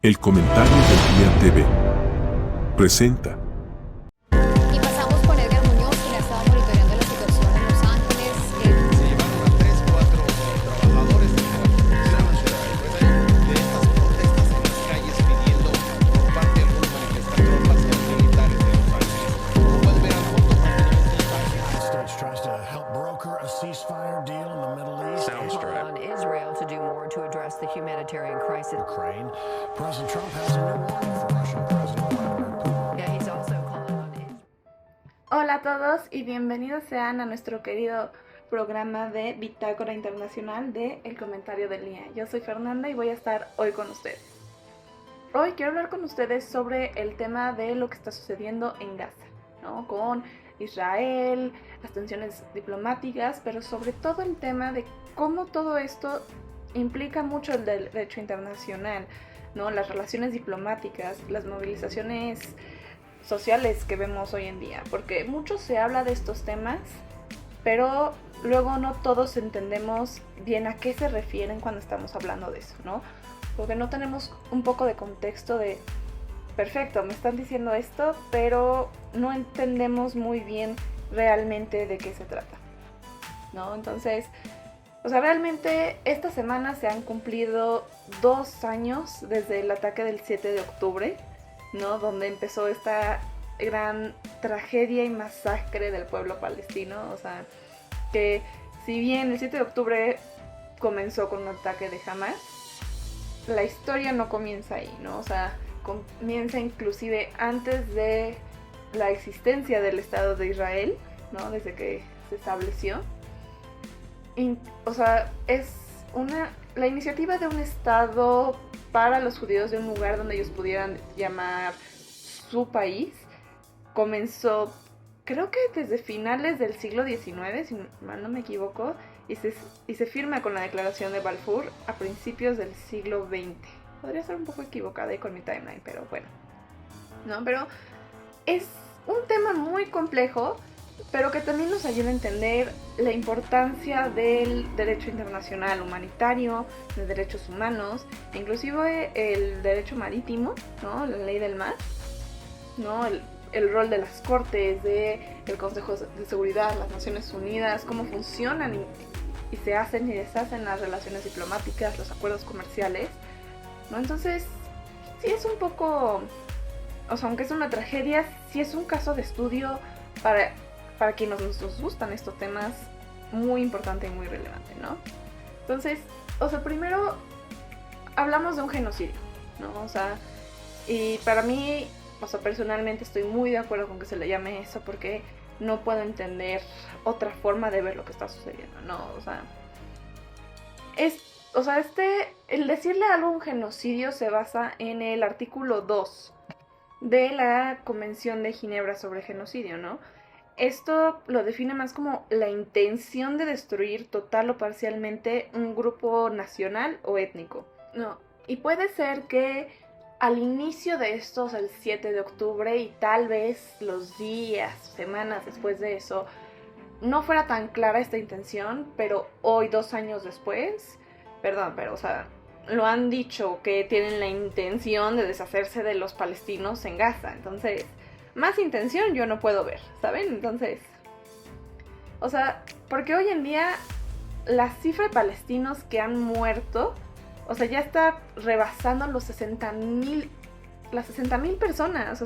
El comentario del día TV presenta. Y pasamos con Edgar Muñoz, quien ha estado monitoreando la situación en Los Ángeles. Se llevaron a 3, 4 trabajadores de la construcción de estas protestas en las calles pidiendo por parte de algunos manifestantes tropas militares de los países. Como pueden ver a la foto, prácticamente United States tries to help broker a ceasefire deal in the Middle East. On Israel to do more to address the humanitarian crisis. Ukraine. President Trump has a new warning for Russian President Vladimir Putin. Yeah, he's also calling on Israel. Hola a todos y bienvenidos sean a nuestro querido programa de Bitácora Internacional de El Comentario del Día. Yo soy Fernanda y voy a estar hoy con ustedes. Hoy quiero hablar con ustedes sobre el tema de lo que está sucediendo en Gaza, ¿no? Con Israel, las tensiones diplomáticas, pero sobre todo el tema de cómo todo esto implica mucho el derecho internacional, ¿no? Las relaciones diplomáticas, las movilizaciones sociales que vemos hoy en día, porque mucho se habla de estos temas, pero luego no todos entendemos bien a qué se refieren cuando estamos hablando de eso, ¿no? Porque no tenemos un poco de contexto de, perfecto, me están diciendo esto, pero no entendemos muy bien realmente de qué se trata, ¿no? Entonces, realmente esta semana se han cumplido 2 años desde el ataque del 7 de octubre, ¿no? Donde empezó esta gran tragedia y masacre del pueblo palestino. O sea, que si bien el 7 de octubre comenzó con un ataque de Hamas, la historia no comienza ahí, ¿no? O sea, comienza inclusive antes de la existencia del Estado de Israel, ¿no? Desde que se estableció. Es la iniciativa de un Estado para los judíos, de un lugar donde ellos pudieran llamar su país, comenzó, creo que desde finales del siglo XIX, si mal no me equivoco, y se firma con la Declaración de Balfour a principios del siglo XX. Podría ser un poco equivocada ahí con mi timeline, pero bueno. No, pero es un tema muy complejo, pero que también nos ayuda a entender la importancia del derecho internacional humanitario, de derechos humanos, inclusive el derecho marítimo, ¿no? La ley del mar, ¿no? El rol de las cortes, del Consejo de Seguridad, las Naciones Unidas, cómo funcionan y se hacen y deshacen las relaciones diplomáticas, los acuerdos comerciales, ¿no? Entonces, sí es un poco, aunque es una tragedia, sí es un caso de estudio para quienes nos gustan estos temas, muy importante y muy relevante, ¿no? Entonces, primero hablamos de un genocidio, ¿no? Y para mí, personalmente estoy muy de acuerdo con que se le llame eso, porque no puedo entender otra forma de ver lo que está sucediendo, ¿no? El decirle algo un genocidio se basa en el artículo 2 de la Convención de Ginebra sobre genocidio, ¿no? Esto lo define más como la intención de destruir total o parcialmente un grupo nacional o étnico, ¿no? Y puede ser que al inicio de estos, el 7 de octubre, y tal vez los días, semanas después de eso, no fuera tan clara esta intención, pero hoy, 2 años después, lo han dicho que tienen la intención de deshacerse de los palestinos en Gaza. Entonces, más intención yo no puedo ver, ¿saben? Entonces, porque hoy en día la cifra de palestinos que han muerto, ya está rebasando las 60,000 personas.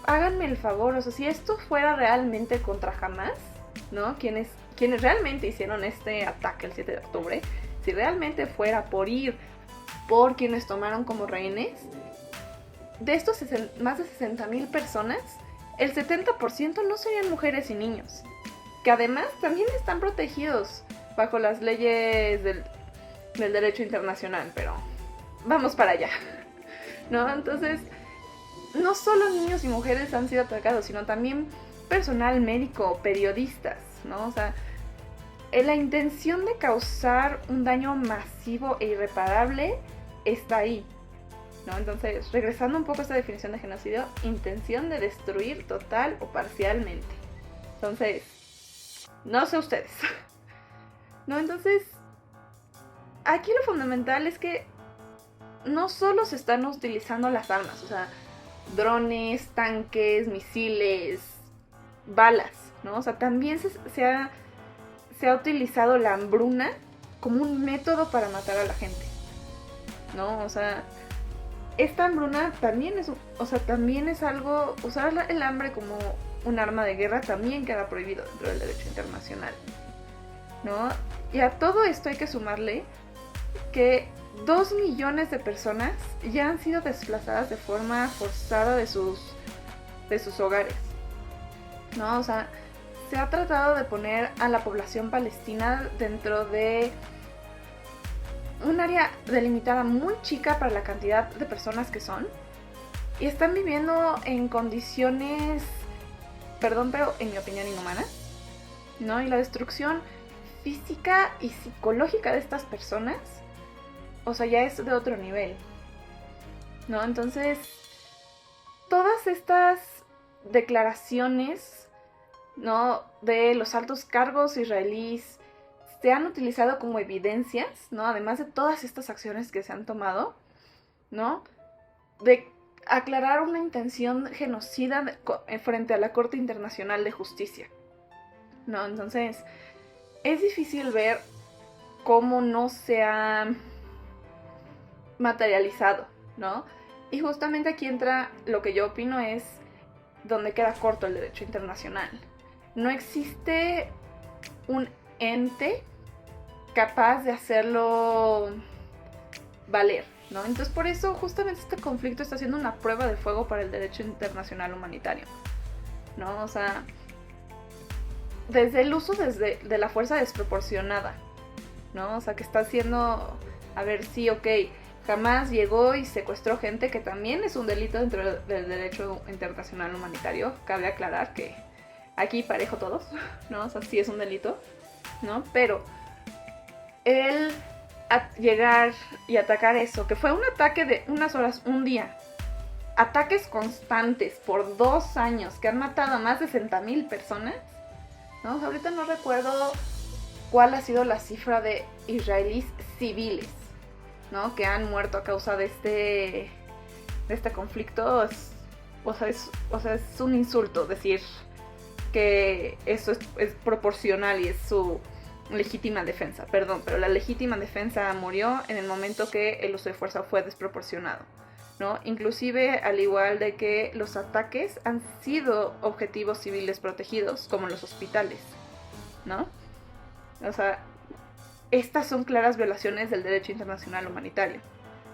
Háganme el favor, si esto fuera realmente contra Hamas, ¿no? Quienes realmente hicieron este ataque el 7 de octubre, si realmente fuera por ir por quienes tomaron como rehenes, de estos más de 60,000 personas, el 70% no serían mujeres y niños, que además también están protegidos bajo las leyes del derecho internacional, pero vamos para allá, ¿no? Entonces, no solo niños y mujeres han sido atacados, sino también personal médico, periodistas, ¿no? La intención de causar un daño masivo e irreparable está ahí, ¿no? Entonces, regresando un poco a esta definición de genocidio, intención de destruir total o parcialmente. Entonces, no sé ustedes, ¿no? Entonces, aquí lo fundamental es que no solo se están utilizando las armas, o sea, drones, tanques, misiles, balas, ¿no? O sea, también se ha utilizado la hambruna como un método para matar a la gente, ¿no? O sea, esta hambruna también también es algo, usar el hambre como un arma de guerra también queda prohibido dentro del derecho internacional, ¿no? Y a todo esto hay que sumarle que 2 millones de personas ya han sido desplazadas de forma forzada de sus hogares, ¿no? O sea, se ha tratado de poner a la población palestina dentro de un área delimitada muy chica para la cantidad de personas que son, y están viviendo en condiciones, perdón, pero en mi opinión inhumanas, ¿no? Y la destrucción física y psicológica de estas personas, o sea, ya es de otro nivel, ¿no? Entonces, todas estas declaraciones, ¿no?, de los altos cargos israelíes se han utilizado como evidencias, ¿no?, además de todas estas acciones que se han tomado, ¿no?, de aclarar una intención genocida frente a la Corte Internacional de Justicia, ¿no? Entonces, es difícil ver cómo no se ha materializado, ¿no? Y justamente aquí entra lo que yo opino es donde queda corto el derecho internacional. No existe un ente capaz de hacerlo valer, ¿no? Entonces por eso justamente este conflicto está siendo una prueba de fuego para el derecho internacional humanitario, ¿no? O sea, desde el uso de la fuerza desproporcionada, ¿no? O sea, que está haciendo, a ver, sí, ok, Hamas llegó y secuestró gente, que también es un delito dentro del derecho internacional humanitario. Cabe aclarar que aquí parejo todos, ¿no? O sea, sí es un delito, ¿no? Pero el llegar y atacar eso, que fue un ataque de unas horas, un día, ataques constantes por 2 años que han matado a más de 60,000 personas, ¿no? O sea, ahorita no recuerdo cuál ha sido la cifra de israelíes civiles, ¿no?, que han muerto a causa de este conflicto. Es un insulto decir que eso es proporcional y es su legítima defensa. Perdón, pero la legítima defensa murió en el momento que el uso de fuerza fue desproporcionado, ¿no? Inclusive, al igual de que los ataques han sido objetivos civiles protegidos, como los hospitales, ¿no? O sea, estas son claras violaciones del derecho internacional humanitario.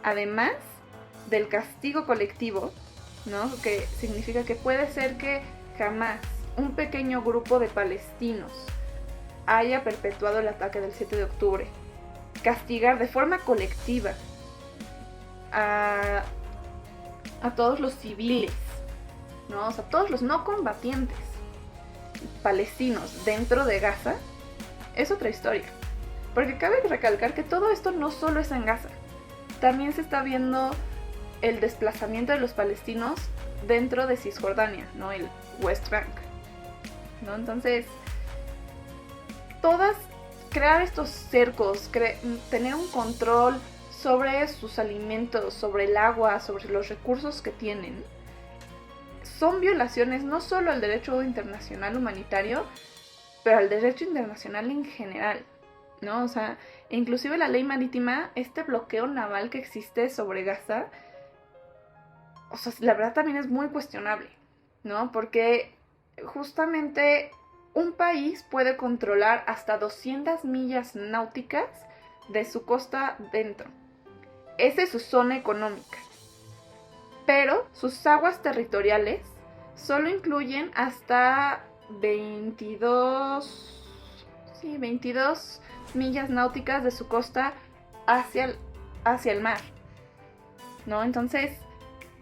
Además del castigo colectivo, ¿no?, que significa que puede ser que jamás un pequeño grupo de palestinos haya perpetuado el ataque del 7 de octubre. Castigar de forma colectiva a todos los civiles, ¿no? O sea, todos los no combatientes palestinos dentro de Gaza es otra historia. Porque cabe recalcar que todo esto no solo es en Gaza. También se está viendo el desplazamiento de los palestinos dentro de Cisjordania, ¿no?, el West Bank, ¿no? Entonces, crear estos cercos, tener un control sobre sus alimentos, sobre el agua, sobre los recursos que tienen, son violaciones no solo al derecho internacional humanitario, pero al derecho internacional en general, ¿no? O sea, inclusive la ley marítima, este bloqueo naval que existe sobre Gaza, o sea, la verdad también es muy cuestionable, ¿no? Porque justamente un país puede controlar hasta 200 millas náuticas de su costa dentro. Esa es su zona económica. Pero sus aguas territoriales solo incluyen hasta 22 millas náuticas de su costa hacia el mar, ¿no? Entonces,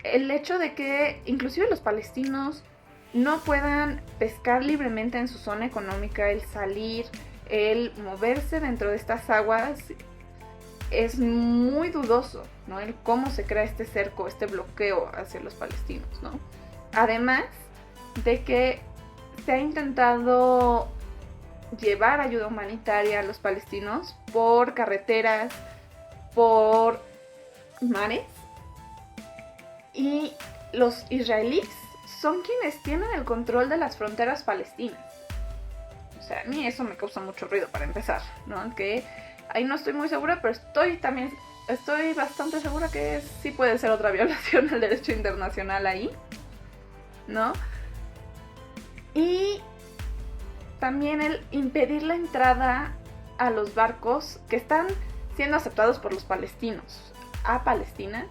el hecho de que inclusive los palestinos no puedan pescar libremente en su zona económica, el salir, el moverse dentro de estas aguas, es muy dudoso, ¿no? El cómo se crea este cerco, este bloqueo hacia los palestinos, ¿no? Además de que se ha intentado llevar ayuda humanitaria a los palestinos por carreteras, por mares. Y los israelíes son quienes tienen el control de las fronteras palestinas. O sea, a mí eso me causa mucho ruido para empezar, ¿no? Que ahí no estoy muy segura, pero estoy bastante segura que sí puede ser otra violación al derecho internacional ahí, ¿no? Y también el impedir la entrada a los barcos que están siendo aceptados por los palestinos a Palestina,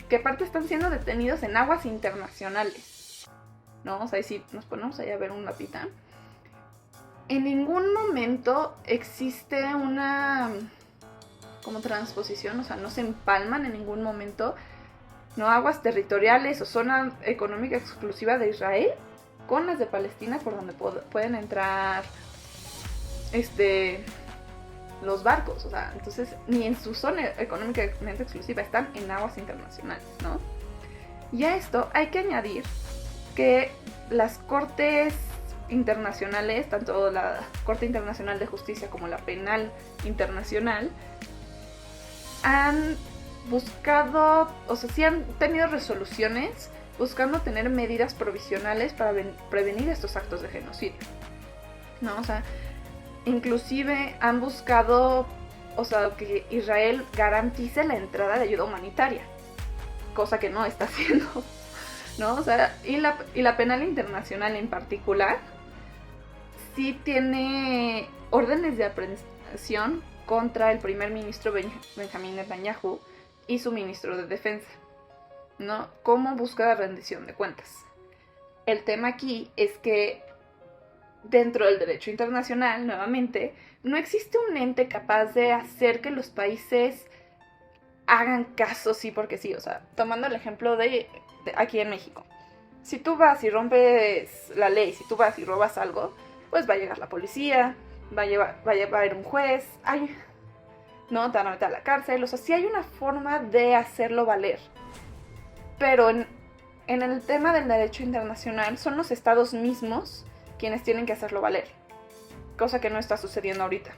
que aparte están siendo detenidos en aguas internacionales, ¿no? O sea, si nos ponemos ahí a ver un mapita, en ningún momento existe una como transposición, o sea, no se empalman en ningún momento, ¿no? Aguas territoriales o zona económica exclusiva de Israel con las de Palestina, por donde pueden entrar los barcos. O sea, entonces ni en su zona económicamente exclusiva, están en aguas internacionales, ¿no? Y a esto hay que añadir que las cortes internacionales, tanto la Corte Internacional de Justicia como la Penal Internacional, han buscado, o sea, sí han tenido resoluciones buscando tener medidas provisionales para prevenir estos actos de genocidio, ¿no? O sea, inclusive han buscado, o sea, que Israel garantice la entrada de ayuda humanitaria, cosa que no está haciendo, ¿no? O sea, y la Penal Internacional en particular sí tiene órdenes de aprehensión contra el primer ministro Benjamín Netanyahu y su ministro de Defensa, ¿no? Como búsqueda de rendición de cuentas. El tema aquí es que dentro del derecho internacional, nuevamente, no existe un ente capaz de hacer que los países hagan caso sí porque sí. O sea, tomando el ejemplo de aquí en México. Si tú vas y rompes la ley, si tú vas y robas algo, pues va a llegar la policía, va a ir un juez, no, te van a meter a la cárcel. O sea, sí hay una forma de hacerlo valer. Pero en el tema del derecho internacional son los estados mismos quienes tienen que hacerlo valer, cosa que no está sucediendo ahorita,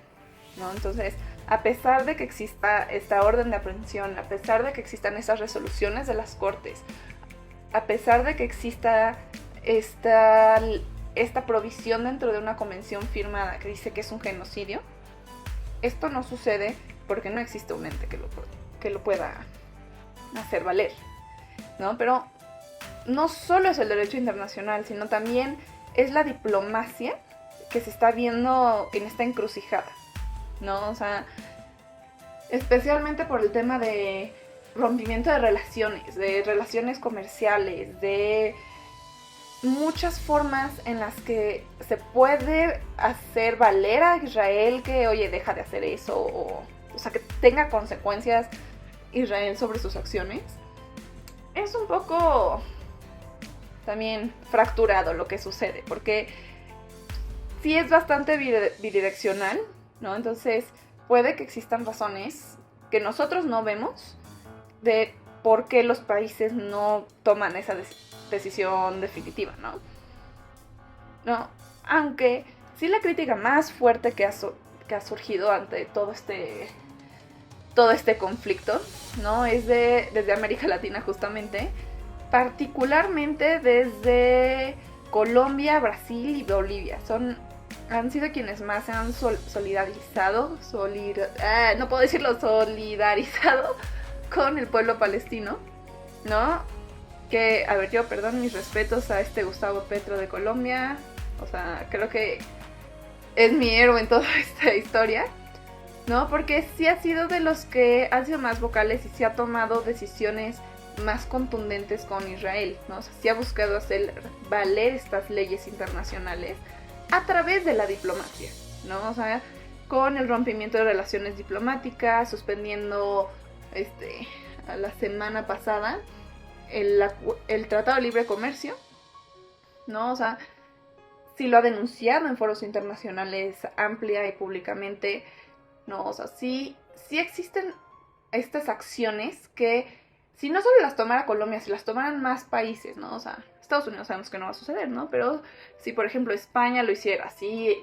¿no? Entonces, a pesar de que exista esta orden de aprehensión, a pesar de que existan esas resoluciones de las cortes, a pesar de que exista esta provisión dentro de una convención firmada que dice que es un genocidio, esto no sucede porque no existe un ente que lo pueda hacer valer, ¿no? Pero no solo es el derecho internacional, sino también es la diplomacia que se está viendo en esta encrucijada, ¿no? O sea, especialmente por el tema de rompimiento de relaciones comerciales, de muchas formas en las que se puede hacer valer a Israel que, oye, deja de hacer eso, o sea, que tenga consecuencias Israel sobre sus acciones. Es un poco también fracturado lo que sucede, porque sí es bastante bidireccional, ¿no? Entonces puede que existan razones que nosotros no vemos de por qué los países no toman esa decisión definitiva, ¿no? No, aunque sí la crítica más fuerte que ha surgido ante todo este conflicto, ¿no? Es desde América Latina justamente, particularmente desde Colombia, Brasil y Bolivia. Han sido quienes más se han solidarizado con el pueblo palestino, ¿no? Que, a ver, mis respetos a Gustavo Petro de Colombia. O sea, creo que es mi héroe en toda esta historia, ¿no? Porque sí ha sido de los que han sido más vocales y sí ha tomado decisiones más contundentes con Israel, ¿no? O sea, sí ha buscado hacer valer estas leyes internacionales a través de la diplomacia, ¿no? O sea, con el rompimiento de relaciones diplomáticas, suspendiendo la semana pasada el Tratado de Libre Comercio, ¿no? O sea, sí lo ha denunciado en foros internacionales amplia y públicamente, ¿no? O sea, sí existen estas acciones que si no solo las tomara Colombia, si las tomaran más países, ¿no? O sea, Estados Unidos sabemos que no va a suceder, ¿no? Pero si, por ejemplo, España lo hiciera, si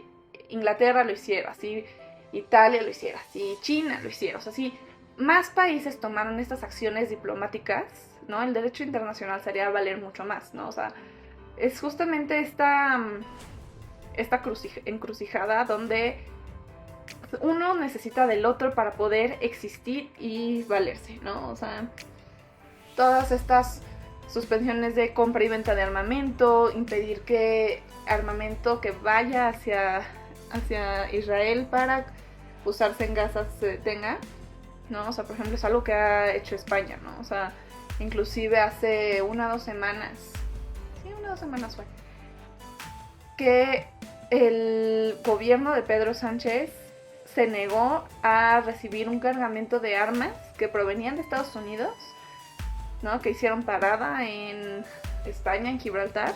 Inglaterra lo hiciera, si Italia lo hiciera, si China lo hiciera, o sea, si más países tomaran estas acciones diplomáticas, ¿no? El derecho internacional sería valer mucho más, ¿no? O sea, es justamente esta encrucijada donde uno necesita del otro para poder existir y valerse, ¿no? O sea, todas estas suspensiones de compra y venta de armamento, impedir que armamento que vaya hacia Israel para usarse en Gaza se detenga, ¿no? O sea, por ejemplo, es algo que ha hecho España, ¿no? O sea, inclusive hace 1 o 2 semanas, sí, 1 o 2 semanas fue, que el gobierno de Pedro Sánchez se negó a recibir un cargamento de armas que provenían de Estados Unidos, ¿no? Que hicieron parada en España, en Gibraltar,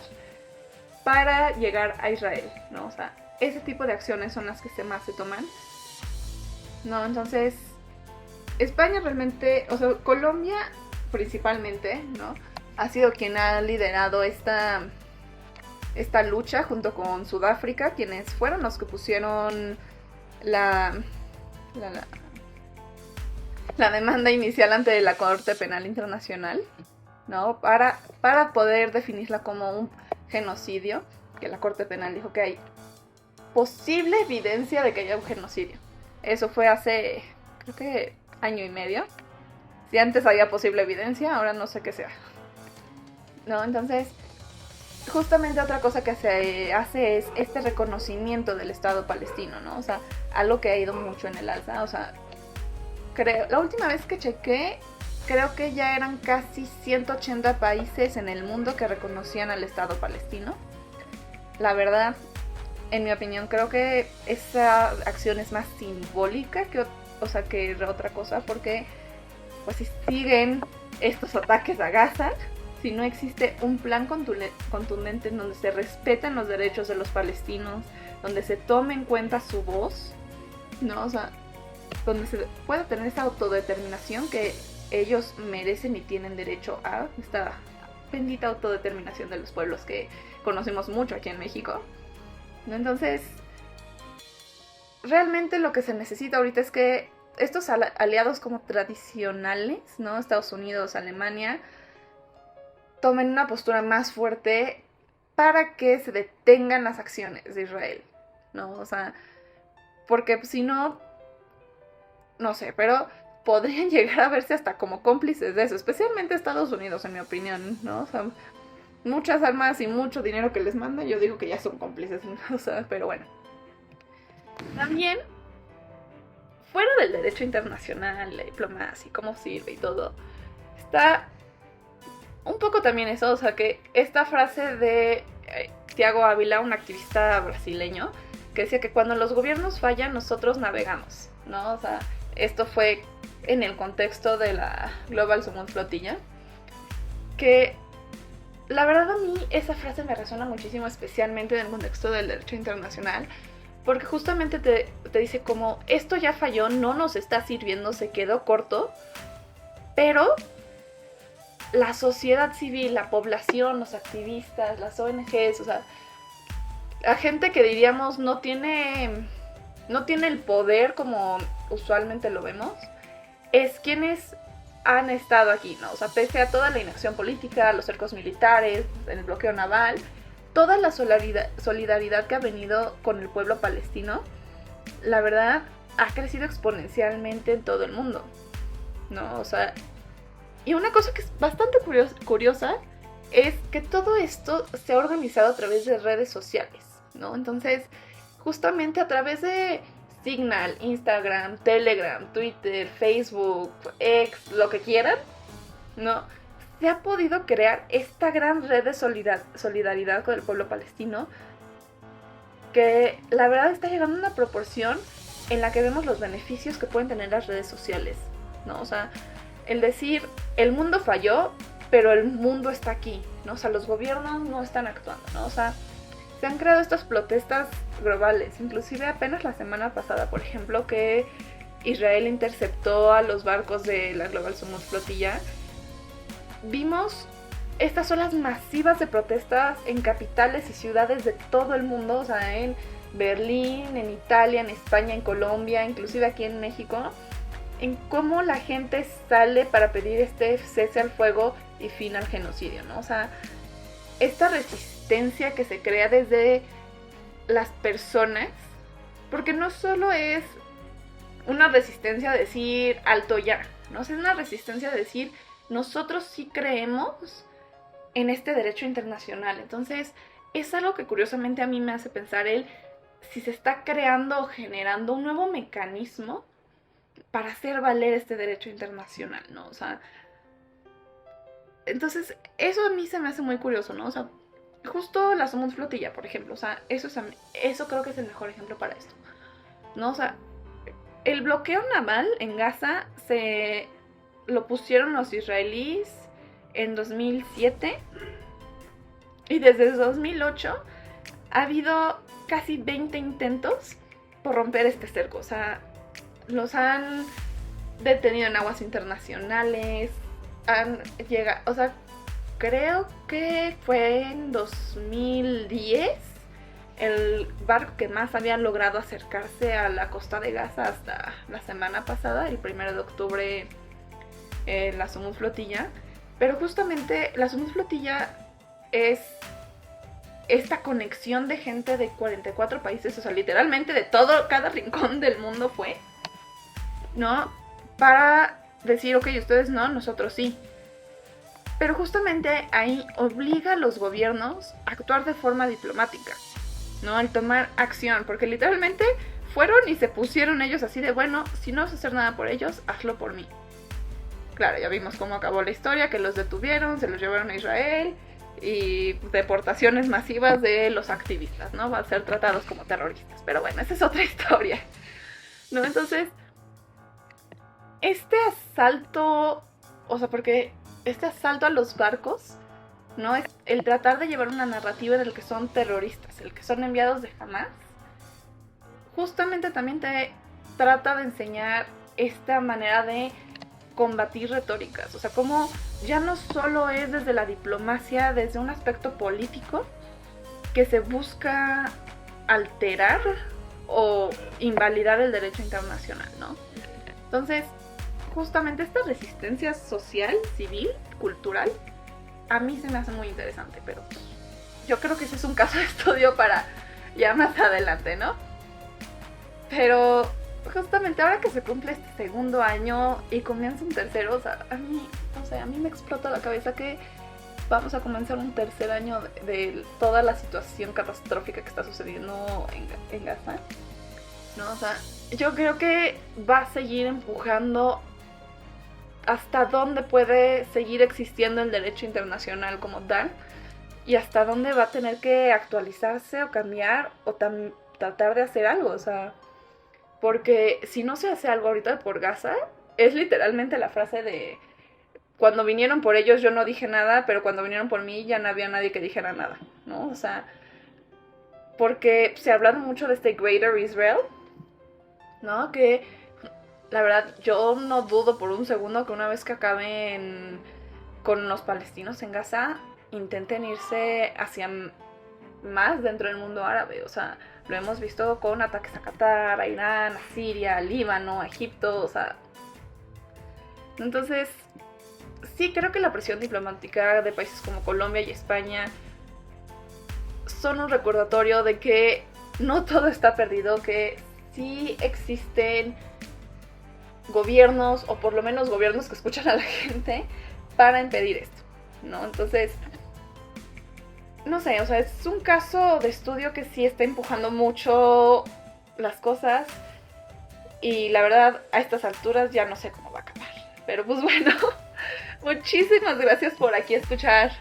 para llegar a Israel, ¿no? O sea, ese tipo de acciones son las que más se toman, ¿no? Entonces, España realmente, o sea, Colombia principalmente, ¿no? Ha sido quien ha liderado esta lucha junto con Sudáfrica, quienes fueron los que pusieron la demanda inicial ante la Corte Penal Internacional, ¿no? Para poder definirla como un genocidio, que la Corte Penal dijo que hay posible evidencia de que haya un genocidio. Eso fue hace, creo que 1 año y medio. Si antes había posible evidencia, ahora no sé qué sea, ¿no? Entonces, justamente otra cosa que se hace es este reconocimiento del Estado palestino, ¿no? O sea, algo que ha ido mucho en el alza. O sea, la última vez que chequé, creo que ya eran casi 180 países en el mundo que reconocían al Estado palestino. La verdad, en mi opinión, creo que esa acción es más simbólica que otra cosa, porque pues si siguen estos ataques a Gaza, si no existe un plan contundente en donde se respeten los derechos de los palestinos, donde se tome en cuenta su voz, ¿no? O sea, donde se pueda tener esa autodeterminación que ellos merecen y tienen derecho a, esta bendita autodeterminación de los pueblos que conocemos mucho aquí en México, ¿no? Entonces, realmente lo que se necesita ahorita es que estos aliados como tradicionales, ¿no? Estados Unidos, Alemania, tomen una postura más fuerte para que se detengan las acciones de Israel, ¿no? O sea, porque si no, no sé, pero podrían llegar a verse hasta como cómplices de eso, especialmente Estados Unidos, en mi opinión, ¿no? O sea, muchas armas y mucho dinero que les mandan, yo digo que ya son cómplices, o sea, pero bueno. También, fuera del derecho internacional, la diplomacia, cómo sirve y todo, está un poco también eso, o sea, que esta frase de Thiago Ávila, un activista brasileño, que decía que cuando los gobiernos fallan, nosotros navegamos, ¿no? O sea, esto fue en el contexto de la Global Summit Flotilla, que la verdad a mí esa frase me resuena muchísimo, especialmente en el contexto del derecho internacional, porque justamente te dice como esto ya falló, no nos está sirviendo, se quedó corto, pero la sociedad civil, la población, los activistas, las ONGs, o sea, la gente que diríamos no tiene el poder como usualmente lo vemos, es quienes han estado aquí, ¿no? O sea, pese a toda la inacción política, los cercos militares, el bloqueo naval, toda la solidaridad que ha venido con el pueblo palestino, la verdad, ha crecido exponencialmente en todo el mundo, ¿no? O sea, y una cosa que es bastante curiosa es que todo esto se ha organizado a través de redes sociales, ¿no? Entonces, justamente a través de Signal, Instagram, Telegram, Twitter, Facebook, X, lo que quieran, ¿no? Se ha podido crear esta gran red de solidaridad con el pueblo palestino que la verdad está llegando a una proporción en la que vemos los beneficios que pueden tener las redes sociales, ¿no? O sea, el decir, el mundo falló, pero el mundo está aquí, ¿no? O sea, los gobiernos no están actuando, ¿no? O sea, se han creado estas protestas globales, inclusive apenas la semana pasada, por ejemplo, que Israel interceptó a los barcos de la Global Summit Flotilla. Vimos estas olas masivas de protestas en capitales y ciudades de todo el mundo, o sea, en Berlín, en Italia, en España, en Colombia, inclusive aquí en México, en cómo la gente sale para pedir este cese al fuego y fin al genocidio, ¿no? O sea, esta resistencia que se crea desde las personas, porque no solo es una resistencia a decir alto ya, ¿no? O sea, es una resistencia a decir nosotros sí creemos en este derecho internacional. Entonces, es algo que curiosamente a mí me hace pensar si se está creando o generando un nuevo mecanismo para hacer valer este derecho internacional, ¿no? O sea, entonces, eso a mí se me hace muy curioso, ¿no? O sea, justo la Somos Flotilla, por ejemplo, o sea, eso creo que es el mejor ejemplo para esto, ¿no? O sea, el bloqueo naval en Gaza lo pusieron los israelíes en 2007 y desde 2008 ha habido casi 20 intentos por romper este cerco. O sea, los han detenido en aguas internacionales, han llegado, o sea, creo que fue en 2010 el barco que más había logrado acercarse a la costa de Gaza hasta la semana pasada, el 1 de octubre, la Somos Flotilla. Pero justamente la Somos Flotilla es esta conexión de gente de 44 países, o sea, literalmente de cada rincón del mundo fue, ¿no? Para decir, ok, ustedes no, nosotros sí. Pero justamente ahí obliga a los gobiernos a actuar de forma diplomática, ¿no? Al tomar acción, porque literalmente fueron y se pusieron ellos así de, bueno, si no vas a hacer nada por ellos, hazlo por mí. Claro, ya vimos cómo acabó la historia, que los detuvieron, se los llevaron a Israel y deportaciones masivas de los activistas, ¿no? Van a ser tratados como terroristas. Pero bueno, esa es otra historia, ¿no? Entonces, este asalto, o sea, porque este asalto a los barcos, ¿no? Es el tratar de llevar una narrativa en el que son terroristas, el que son enviados de Hamas, justamente también te trata de enseñar esta manera de combatir retóricas, o sea, como ya no solo es desde la diplomacia, desde un aspecto político que se busca alterar o invalidar el derecho internacional, ¿no? Entonces, justamente esta resistencia social, civil, cultural, a mí se me hace muy interesante, pero yo creo que ese es un caso de estudio para ya más adelante, ¿no? Pero justamente ahora que se cumple este segundo año y comienza un tercero, o sea, a mí me explota la cabeza que vamos a comenzar un tercer año de toda la situación catastrófica que está sucediendo en Gaza, ¿no? O sea, yo creo que va a seguir empujando hasta dónde puede seguir existiendo el derecho internacional como tal y hasta dónde va a tener que actualizarse o cambiar o tratar de hacer algo, o sea, porque si no se hace algo ahorita por Gaza, es literalmente la frase de cuando vinieron por ellos yo no dije nada, pero cuando vinieron por mí ya no había nadie que dijera nada, ¿no? O sea, porque se ha hablado mucho de este Greater Israel, ¿no? Que la verdad yo no dudo por un segundo que una vez que acaben con los palestinos en Gaza, intenten irse hacia más dentro del mundo árabe, o sea, lo hemos visto con ataques a Qatar, a Irán, a Siria, a Líbano, a Egipto, o sea, entonces sí creo que la presión diplomática de países como Colombia y España son un recordatorio de que no todo está perdido, que sí existen gobiernos, o por lo menos gobiernos que escuchan a la gente para impedir esto, ¿no? Entonces, no sé, o sea, es un caso de estudio que sí está empujando mucho las cosas y la verdad a estas alturas ya no sé cómo va a acabar. Pero pues bueno, muchísimas gracias por aquí escuchar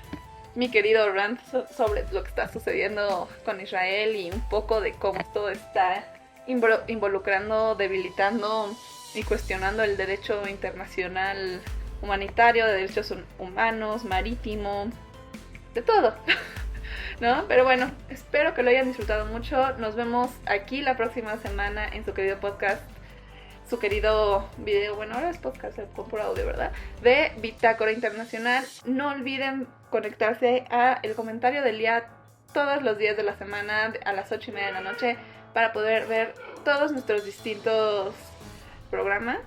mi querido rant sobre lo que está sucediendo con Israel y un poco de cómo todo está involucrando, debilitando y cuestionando el derecho internacional humanitario, de derechos humanos, marítimo, de todo, ¿no? Pero bueno, espero que lo hayan disfrutado mucho. Nos vemos aquí la próxima semana en su querido podcast, su querido video, bueno, ahora es podcast con puro audio, ¿verdad? De Bitácora Internacional. No olviden conectarse a el comentario del día todos los días de la semana a las 8:30 de la noche para poder ver todos nuestros distintos programas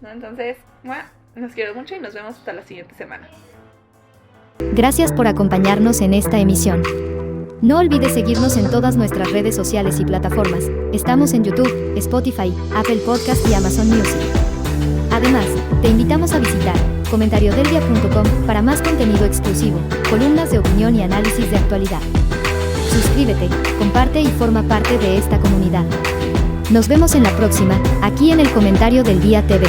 ¿no? Entonces, bueno, los quiero mucho y nos vemos hasta la siguiente semana. Gracias por acompañarnos en esta emisión. No olvides seguirnos en todas nuestras redes sociales y plataformas. Estamos en YouTube, Spotify, Apple Podcast y Amazon Music. Además, te invitamos a visitar comentariodeldia.com para más contenido exclusivo, columnas de opinión y análisis de actualidad. Suscríbete, comparte y forma parte de esta comunidad. Nos vemos en la próxima, aquí en el Comentario del Día TV.